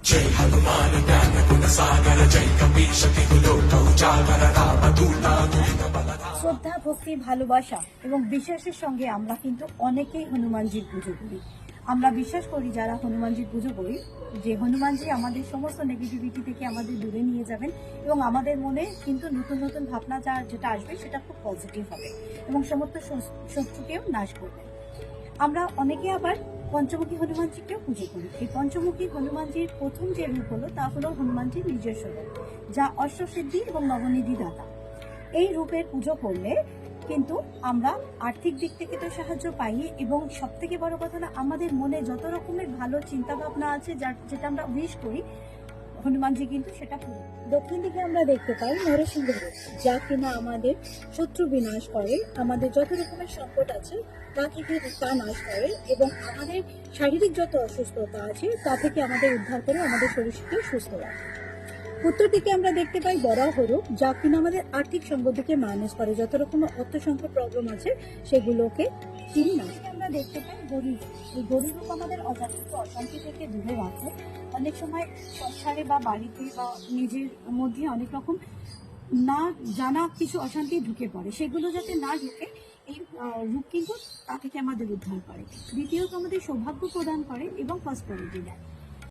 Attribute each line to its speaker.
Speaker 1: जय हनुमान ज्ञान गुण सागर जय कपीश तिहु लोक उजागर राम दूता दुहित बलधामा।
Speaker 2: শ্রদ্ধা, ভক্তি, ভালোবাসা এবং বিশ্বাসের সঙ্গে আমরা কিন্তু অনেকেই হনুমানজির পুজো করি। আমরা বিশ্বাস করি যারা হনুমানজির পুজো করি যে হনুমানজি আমাদের সমস্ত নেগেটিভিটি থেকে আমাদের দূরে নিয়ে যাবেন এবং আমাদের মনে কিন্তু নতুন নতুন ভাবনা যেটা আসবে সেটা খুব পজিটিভ হবে এবং সমস্ত শত্রুকেও নাশ করবে। আমরা অনেকে আবার পঞ্চমুখী হনুমানজিকেও পুজো করি। এই পঞ্চমুখী হনুমানজির প্রথম যে রূপ হলো তা হলো হনুমানজির নিজস্ব রূপ, যা অষ্টসিদ্ধি এবং নবনিধি দাতা। এই রূপের পুজো করলে কিন্তু আমরা আর্থিক দিক থেকে তো সাহায্য পাই এবং সব থেকে বড় কথা না, আমাদের মনে যত রকমের ভালো চিন্তা ভাবনা আছে যেটা আমরা উইশ করি হনুমানজি কিন্তু সেটা পুরো। দক্ষিণ দিকে আমরা দেখতে পাই নরসিংহ রূপ, যা কিনা আমাদের শত্রু বিনাশ করে, আমাদের যত রকমের সংকট আছে তা নাশ করে এবং আমাদের শারীরিক যত অসুস্থতা আছে তা থেকে আমাদের উদ্ধার করে আমাদের শরীরকে সুস্থ রাখে। উত্তর দিকে আমরা দেখতে পাই বরাহ রূপ, যা কিনা আমাদের আর্থিক সংকটকে ম্যানেজ করে, যত রকমের অর্থ সংকট প্রবলেম আছে সেগুলোকে তিনি না। আমরা দেখতে পাই গরু রূপ। এই গরু রূপ আমাদের অজাগরিত অশান্তি থেকে দূরে রাখে। অনেক সময় সংসারে বা বাড়িতে বা নিজের মধ্যে অনেক রকম না জানা কিছু অশান্তি ঢুকে পড়ে, সেগুলো যাতে না ঢুকে এই রূপ কিন্তু তা থেকে আমাদের উদ্ধার করে। দ্বিতীয়ত আমাদের সৌভাগ্য প্রদান করে এবং প্রসপারিটি দেয়।